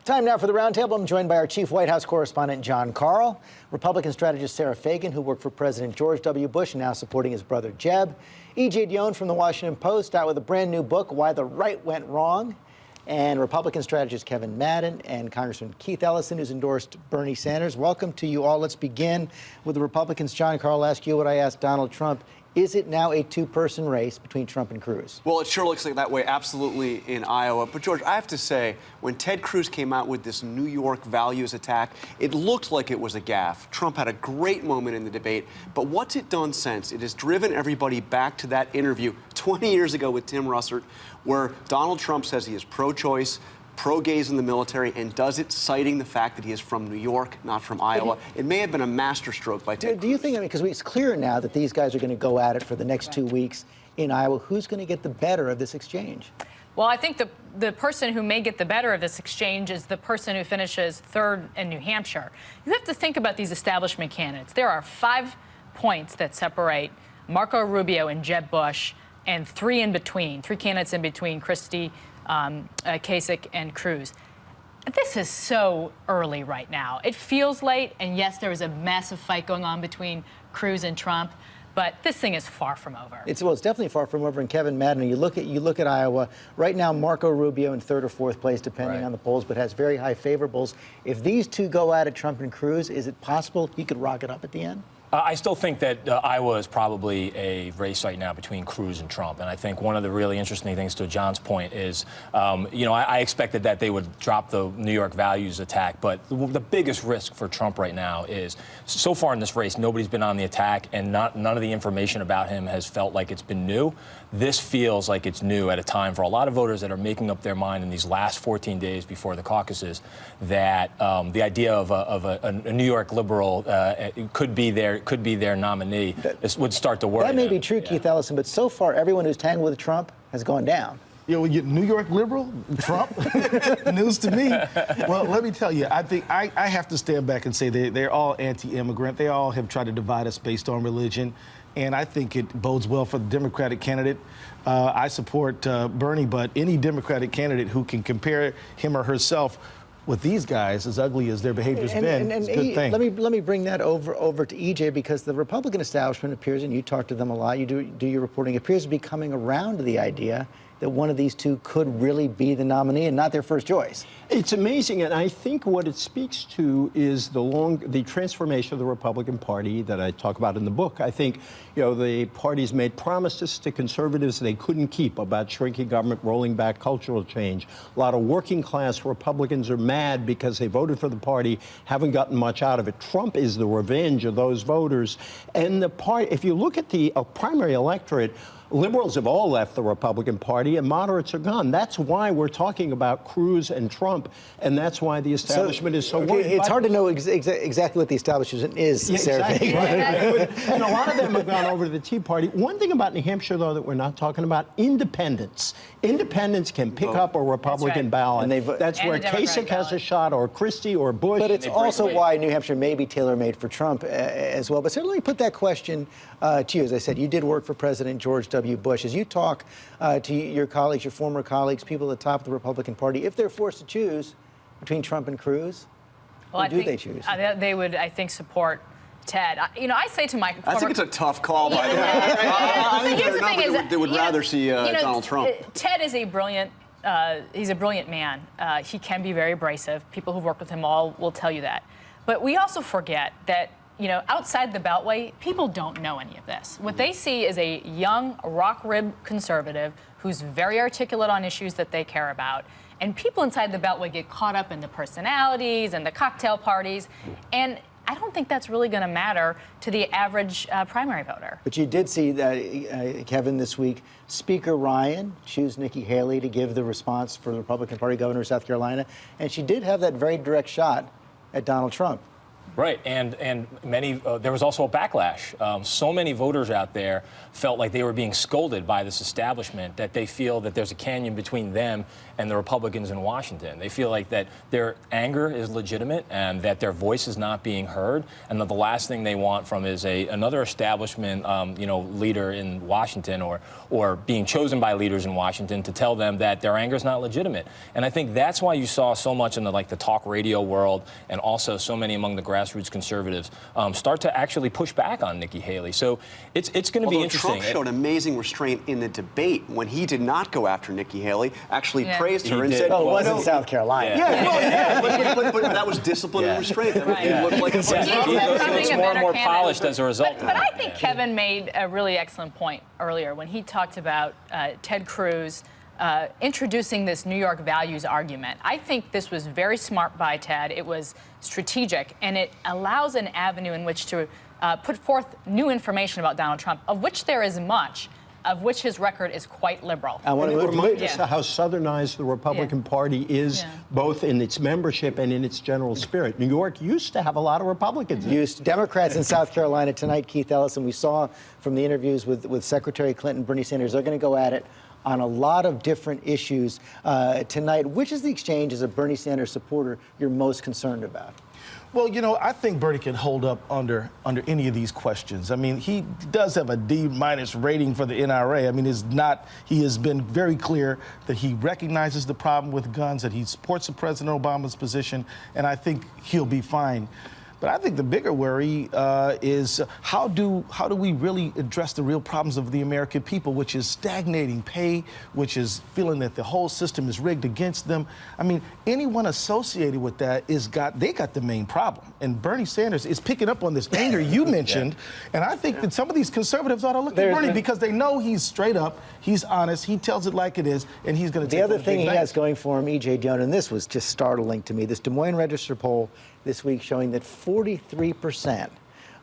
Time now for the roundtable. I'm joined by our chief White House correspondent, John Karl, Republican strategist Sarah Fagen, who worked for President George W. Bush and now supporting his brother Jeb, E.J. Dionne from the Washington Post, out with a brand new book, Why the Right Went Wrong, and Republican strategist Kevin Madden and Congressman Keith Ellison, who's endorsed Bernie Sanders. Welcome to you all. Let's begin with the Republicans. John Karl, I'll ask you what I asked Donald Trump. Is it now a two-person race between Trump and Cruz? Well, it sure looks like that way, absolutely, in Iowa. But, George, I have to say, when Ted Cruz came out with this New York values attack, it looked like it was a gaffe. Trump had a great moment in the debate. But what's it done since? It has driven everybody back to that interview 20 years ago with Tim Russert, where Donald Trump says he is pro-choice, pro-gays in the military, and does it citing the fact that he is from New York, not from Iowa. It may have been a masterstroke by Ted Cruz. Do you think, because it's clear now that these guys are going to go at it for the next 2 weeks in Iowa, who's going to get the better of this exchange? Well, I think the person who may get the better of this exchange is the person who finishes third in New Hampshire. You have to think about these establishment candidates. There are 5 points that separate Marco Rubio and Jeb Bush, and 3 candidates in between, Christie, Kasich, and Cruz. This is so early right now. It feels late, and yes, there was a massive fight going on between Cruz and Trump, but this thing is far from over. It's definitely far from over. And Kevin Madden, you look at Iowa right now. Marco Rubio in 3rd or 4th place, depending on the polls, but has very high favorables. If these two go at it, Trump and Cruz, is it possible he could rock it up at the end? I still think that Iowa is probably a race right now between Cruz and Trump. And I think one of the really interesting things, to John's point, is, I expected that they would drop the New York values attack. But the biggest risk for Trump right now is, so far in this race, nobody's been on the attack, and none of the information about him has felt like it's been new. This feels like it's new at a time for a lot of voters that are making up their mind in these last 14 days before the caucuses that the idea of a New York liberal could be their nominee. This would start to work. That may be true, Keith Ellison, but so far everyone who's tangled with Trump has gone down. New York liberal, Trump, news to me. Well, let me tell you, I think I have to stand back and say they're all anti-immigrant. They all have tried to divide us based on religion, and I think it bodes well for the Democratic candidate. I support Bernie, but any Democratic candidate who can compare him or herself with these guys, as ugly as their behavior's been, it's a good thing. Let me bring that over to EJ, because the Republican establishment appears, and you talk to them a lot, you do your reporting, appears to be coming around to the idea that one of these two could really be the nominee and not their first choice. It's amazing, and I think what it speaks to is the transformation of the Republican Party that I talk about in the book. I think, the party's made promises to conservatives they couldn't keep about shrinking government, rolling back cultural change. A lot of working class Republicans are mad because they voted for the party, haven't gotten much out of it. Trump is the revenge of those voters. And the party, if you look at the primary electorate, liberals have all left the Republican Party and moderates are gone. That's why we're talking about Cruz and Trump, and that's why the establishment is so worried. It's hard to know exactly what the establishment is, Sarah. Exactly. And a lot of them have gone over to the Tea Party. One thing about New Hampshire, though, that we're not talking about, independents. Independents can pick up a Republican ballot. That's where Kasich has a shot, or Christie, or Bush. But it's also why New Hampshire may be tailor-made for Trump as well. But Sarah, let me put that question to you. As I said, you did work for President George W. Bush. As you talk to your colleagues, your former colleagues, people at the top of the Republican Party, if they're forced to choose between Trump and Cruz, who do they choose? They would, I think, support Ted. I say to my I think it's a tough call, by the way. I think they would rather see Donald Trump. Ted is a brilliant he's a brilliant man. He can be very abrasive. People who've worked with him all will tell you that. But we also forget that, outside the Beltway, people don't know any of this. What they see is a young, rock-ribbed conservative who's very articulate on issues that they care about. And people inside the Beltway get caught up in the personalities and the cocktail parties. And I don't think that's really going to matter to the average primary voter. But you did see that, Kevin, this week, Speaker Ryan choose Nikki Haley to give the response for the Republican Party governor of South Carolina. And she did have that very direct shot at Donald Trump. Right, and many there was also a backlash. So many voters out there felt like they were being scolded by this establishment that they feel that there's a canyon between them and the Republicans in Washington. They feel like that their anger is legitimate and that their voice is not being heard, and that the last thing they want from is another establishment, leader in Washington or being chosen by leaders in Washington to tell them that their anger is not legitimate. And I think that's why you saw so much in the talk radio world, and also so many among the grassroots conservatives start to actually push back on Nikki Haley. So it's going to be interesting. Trump showed amazing restraint in the debate when he did not go after Nikki Haley, actually praised her and said, "Oh, it was in South Carolina." But that was discipline and restraint. That Right. It looked like He's more and more polished as a result. But I think Kevin made a really excellent point earlier when he talked about Ted Cruz introducing this New York values argument. I think this was very smart by Ted. It was strategic, and it allows an avenue in which to put forth new information about Donald Trump, of which there is much, of which his record is quite liberal. I want to remind us how southernized the Republican Party is, both in its membership and in its general spirit. New York used to have a lot of Republicans. Democrats in South Carolina tonight, Keith Ellison, we saw from the interviews with Secretary Clinton, Bernie Sanders, they're going to go at it on a lot of different issues tonight. Which is the exchange as a Bernie Sanders supporter you're most concerned about? Well, I think Bernie can hold up under any of these questions. I mean, he does have a D- rating for the NRA. I mean, he has been very clear that he recognizes the problem with guns, that he supports the President Obama's position, and I think he'll be fine. But I think the bigger worry is how do we really address the real problems of the American people, which is stagnating pay, which is feeling that the whole system is rigged against them. I mean, anyone associated with that they got the main problem. And Bernie Sanders is picking up on this anger you mentioned. And I think that some of these conservatives ought to look at Bernie because they know he's straight up, he's honest, he tells it like it is, and he's going to take the other thing he has going for him, E.J. Dionne, and this was just startling to me, this Des Moines Register poll this week showing that 43%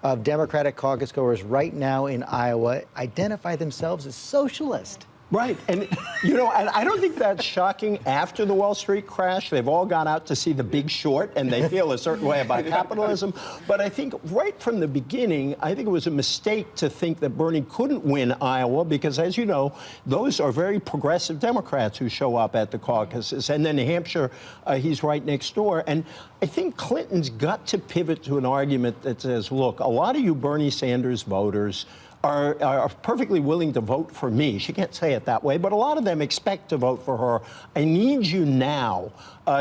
of Democratic caucus goers right now in Iowa identify themselves as socialist. Right, and and I don't think that's shocking. After the Wall Street crash, they've all gone out to see The Big Short, and they feel a certain way about capitalism. But I think right from the beginning, I think it was a mistake to think that Bernie couldn't win Iowa because, as you know, those are very progressive Democrats who show up at the caucuses. And then New Hampshire, he's right next door. And I think Clinton's got to pivot to an argument that says, look, a lot of you Bernie Sanders voters are perfectly willing to vote for me. She can't say it that way, but a lot of them expect to vote for her. I need you now.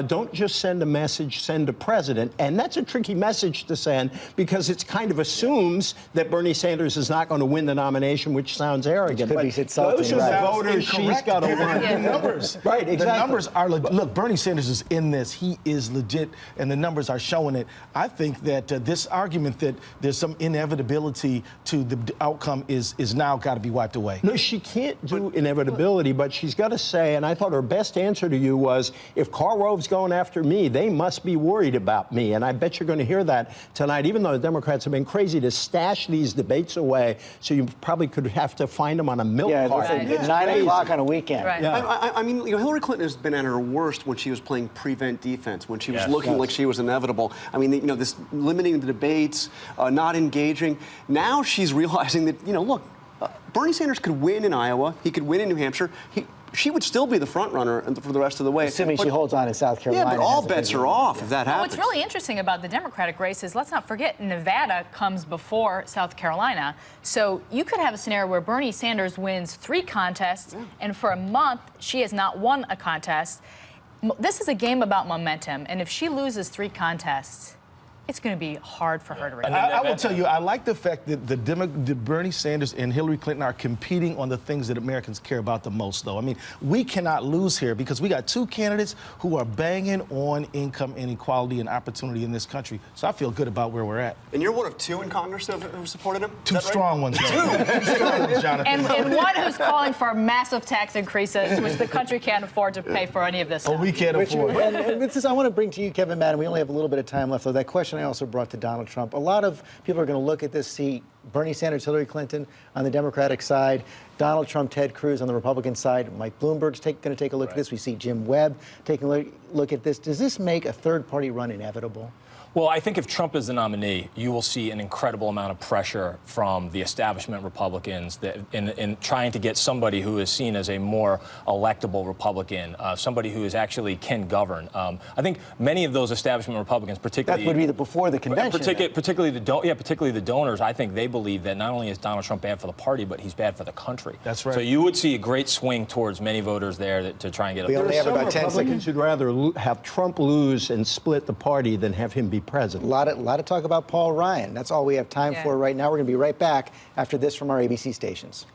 Don't just send a message, send a president. And that's a tricky message to send because it kind of assumes that Bernie Sanders is not going to win the nomination, which sounds arrogant. But those are the voters she's got to win. The numbers. Right, exactly. The numbers are look, Bernie Sanders is in this. He is legit, and the numbers are showing it. I think that this argument that there's some inevitability to the outcome is now got to be wiped away. No, she can't do inevitability, but she's got to say, and I thought her best answer to you was, if Karl Rove's going after me, they must be worried about me. And I bet you're going to hear that tonight, even though the Democrats have been crazy to stash these debates away, so you probably could have to find them on a milk cart. At 9 o'clock on a weekend. Right. Yeah. I mean, Hillary Clinton has been at her worst when she was playing prevent defense, when she was looking like she was inevitable. I mean, this limiting the debates, not engaging. Now she's realizing that, look, Bernie Sanders could win in Iowa. He could win in New Hampshire. She would still be the front runner for the rest of the way. Assuming she holds on in South Carolina. Yeah, but all bets are off if that happens. What's really interesting about the Democratic race is, let's not forget, Nevada comes before South Carolina. So you could have a scenario where Bernie Sanders wins 3 contests, and for a month, she has not won a contest. This is a game about momentum, and if she loses 3 contests, it's going to be hard for her to recover. I will tell you, I like the fact that the Bernie Sanders and Hillary Clinton are competing on the things that Americans care about the most, though. I mean, we cannot lose here because we got 2 candidates who are banging on income inequality and opportunity in this country. So I feel good about where we're at. And you're one of 2 in Congress who supported him? 2 strong ones. 2 strong ones, Jonathan. And one who's calling for massive tax increases, which the country can't afford to pay for any of this stuff. Oh, we can't afford it. And this is, I want to bring to you, Kevin Madden. We only have a little bit of time left, though. That question I also brought to Donald Trump. A lot of people are going to look at this, see Bernie Sanders, Hillary Clinton on the Democratic side, Donald Trump, Ted Cruz on the Republican side. Mike Bloomberg's going to take a look at this. We see Jim Webb taking a look at this. Does this make a third-party run inevitable? Well, I think if Trump is the nominee, you will see an incredible amount of pressure from the establishment Republicans that in trying to get somebody who is seen as a more electable Republican, somebody who is actually can govern. I think many of those establishment Republicans, particularly that would be before the convention. Particularly the donors, I think they believe that not only is Donald Trump bad for the party, but he's bad for the country. That's right. So you would see a great swing towards many voters there to try and get. We only have Some about 10 Republicans seconds. who'd rather have Trump lose and split the party than have him be president. A lot of talk about Paul Ryan. That's all we have time for right now. We're going to be right back after this from our ABC stations.